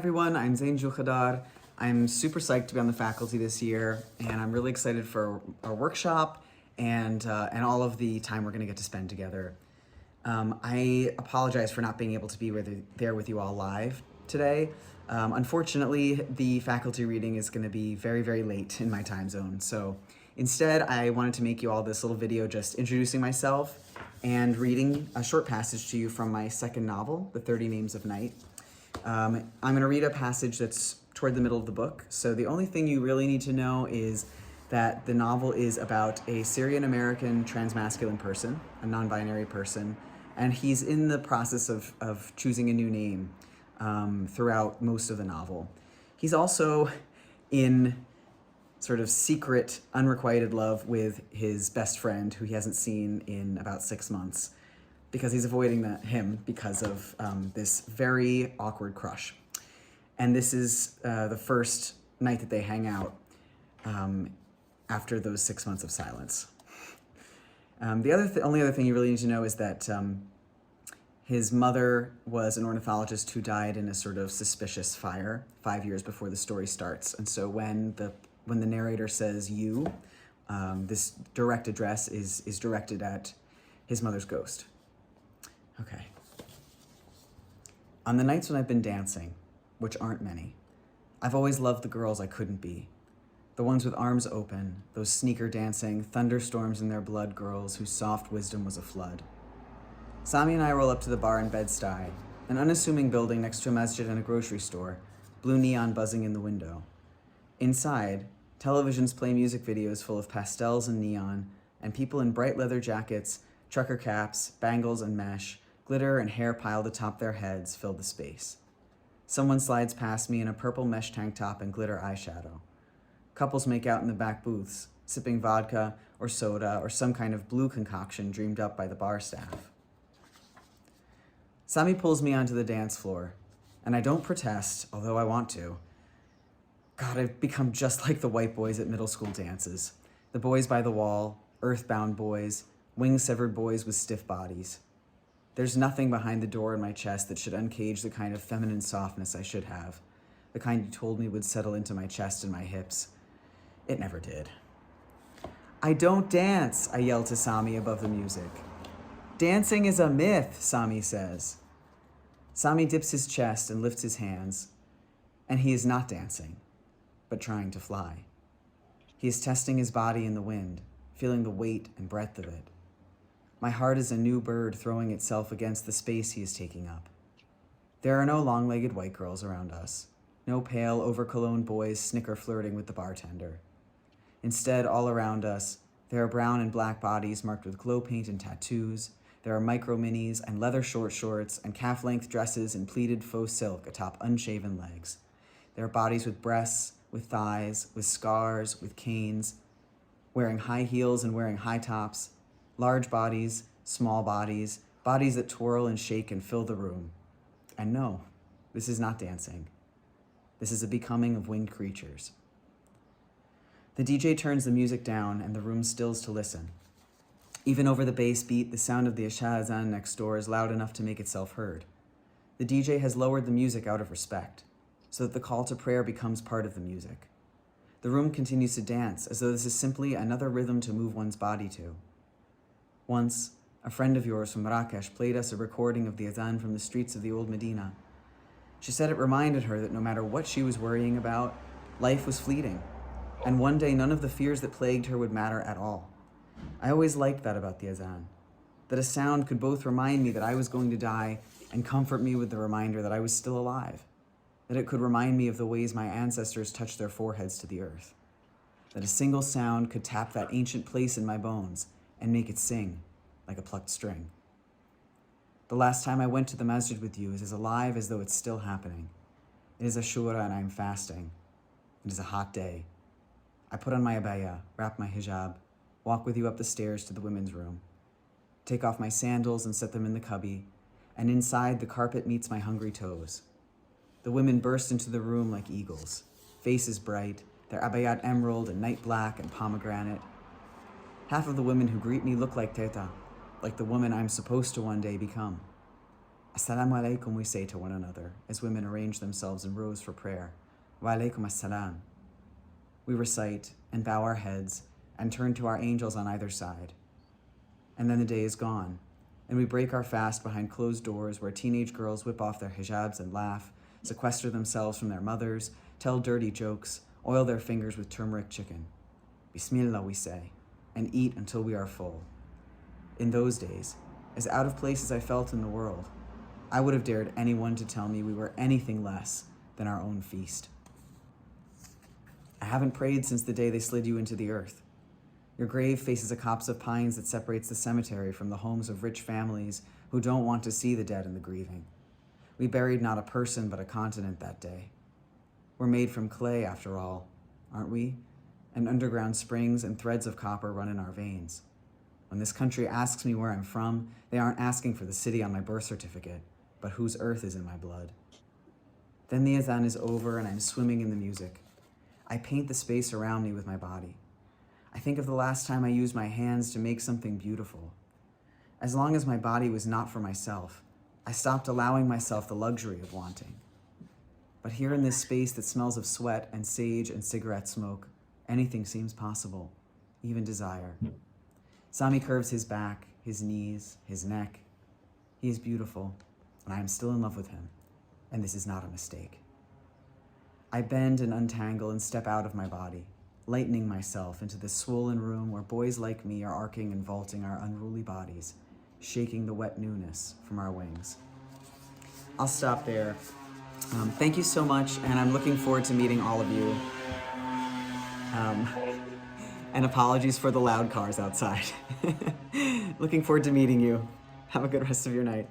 Everyone, I'm Zeyn Joukhadar. I'm super psyched to be on the faculty this year, and I'm really excited for our workshop and all of the time we're going to get to spend together. I apologize for not being able to be there with you all live today. Unfortunately, the faculty reading is going to be very, very late in my time zone. So instead, I wanted to make you all this little video just introducing myself and reading a short passage to you from my second novel, The 30 Names of Night. I'm going to read a passage that's toward the middle of the book. So the only thing you really need to know is that the novel is about a Syrian-American transmasculine person, a non-binary person, and he's in the process of choosing a new name throughout most of the novel. He's also in sort of secret, unrequited love with his best friend, who he hasn't seen in about 6 months, because he's avoiding him because of this very awkward crush. And this is the first night that they hang out after those 6 months of silence. The only other thing you really need to know is that his mother was an ornithologist who died in a sort of suspicious fire 5 years before the story starts. And so when the narrator says "you," this direct address is directed at his mother's ghost. Okay. On the nights when I've been dancing, which aren't many, I've always loved the girls I couldn't be. The ones with arms open, those sneaker dancing, thunderstorms in their blood girls whose soft wisdom was a flood. Sami and I roll up to the bar in Bed-Stuy, an unassuming building next to a masjid and a grocery store, blue neon buzzing in the window. Inside, televisions play music videos full of pastels and neon, and people in bright leather jackets, trucker caps, bangles and mesh, glitter and hair piled atop their heads fill the space. Someone slides past me in a purple mesh tank top and glitter eyeshadow. Couples make out in the back booths, sipping vodka or soda or some kind of blue concoction dreamed up by the bar staff. Sami pulls me onto the dance floor, and I don't protest, although I want to. God, I've become just like the white boys at middle school dances. The boys by the wall, earthbound boys, wing-severed boys with stiff bodies. There's nothing behind the door in my chest that should uncage the kind of feminine softness I should have, the kind you told me would settle into my chest and my hips. It never did. I don't dance, I yell to Sami above the music. Dancing is a myth, Sami says. Sami dips his chest and lifts his hands, and he is not dancing, but trying to fly. He is testing his body in the wind, feeling the weight and breadth of it. My heart is a new bird throwing itself against the space he is taking up. There are no long-legged white girls around us, no pale, over-cologne boys snicker flirting with the bartender. Instead, all around us, there are brown and black bodies marked with glow paint and tattoos. There are micro-minis and leather short shorts and calf-length dresses and pleated faux silk atop unshaven legs. There are bodies with breasts, with thighs, with scars, with canes, wearing high heels and wearing high tops, large bodies, small bodies, bodies that twirl and shake and fill the room. And no, this is not dancing. This is a becoming of winged creatures. The DJ turns the music down and the room stills to listen. Even over the bass beat, the sound of the Isha Azan next door is loud enough to make itself heard. The DJ has lowered the music out of respect, so that the call to prayer becomes part of the music. The room continues to dance, as though this is simply another rhythm to move one's body to. Once, a friend of yours from Marrakesh played us a recording of the Azan from the streets of the old Medina. She said it reminded her that no matter what she was worrying about, life was fleeting, and one day none of the fears that plagued her would matter at all. I always liked that about the Azan, that a sound could both remind me that I was going to die and comfort me with the reminder that I was still alive, that it could remind me of the ways my ancestors touched their foreheads to the earth, that a single sound could tap that ancient place in my bones and make it sing like a plucked string. The last time I went to the masjid with you is as alive as though it's still happening. It is Ashura and I am fasting. It is a hot day. I put on my abaya, wrap my hijab, walk with you up the stairs to the women's room, take off my sandals and set them in the cubby, and inside the carpet meets my hungry toes. The women burst into the room like eagles, faces bright, their abayat emerald and night black and pomegranate. Half of the women who greet me look like Teta, like the woman I'm supposed to one day become. Assalamu alaikum, we say to one another as women arrange themselves in rows for prayer. Wa alaikum assalam. We recite and bow our heads and turn to our angels on either side. And then the day is gone, and we break our fast behind closed doors where teenage girls whip off their hijabs and laugh, sequester themselves from their mothers, tell dirty jokes, oil their fingers with turmeric chicken. Bismillah, we say, and eat until we are full. In those days, as out of place as I felt in the world, I would have dared anyone to tell me we were anything less than our own feast. I haven't prayed since the day they slid you into the earth. Your grave faces a copse of pines that separates the cemetery from the homes of rich families who don't want to see the dead and the grieving. We buried not a person but a continent that day. We're made from clay, after all, aren't we? And underground springs and threads of copper run in our veins. When this country asks me where I'm from, they aren't asking for the city on my birth certificate, but whose earth is in my blood. Then the adhan is over and I'm swimming in the music. I paint the space around me with my body. I think of the last time I used my hands to make something beautiful. As long as my body was not for myself, I stopped allowing myself the luxury of wanting. But here in this space that smells of sweat and sage and cigarette smoke, anything seems possible, even desire. Sami curves his back, his knees, his neck. He is beautiful, and I am still in love with him, and this is not a mistake. I bend and untangle and step out of my body, lightening myself into this swollen room where boys like me are arcing and vaulting our unruly bodies, shaking the wet newness from our wings. I'll stop there. Thank you so much, and I'm looking forward to meeting all of you. And apologies for the loud cars outside. Looking forward to meeting you. Have a good rest of your night.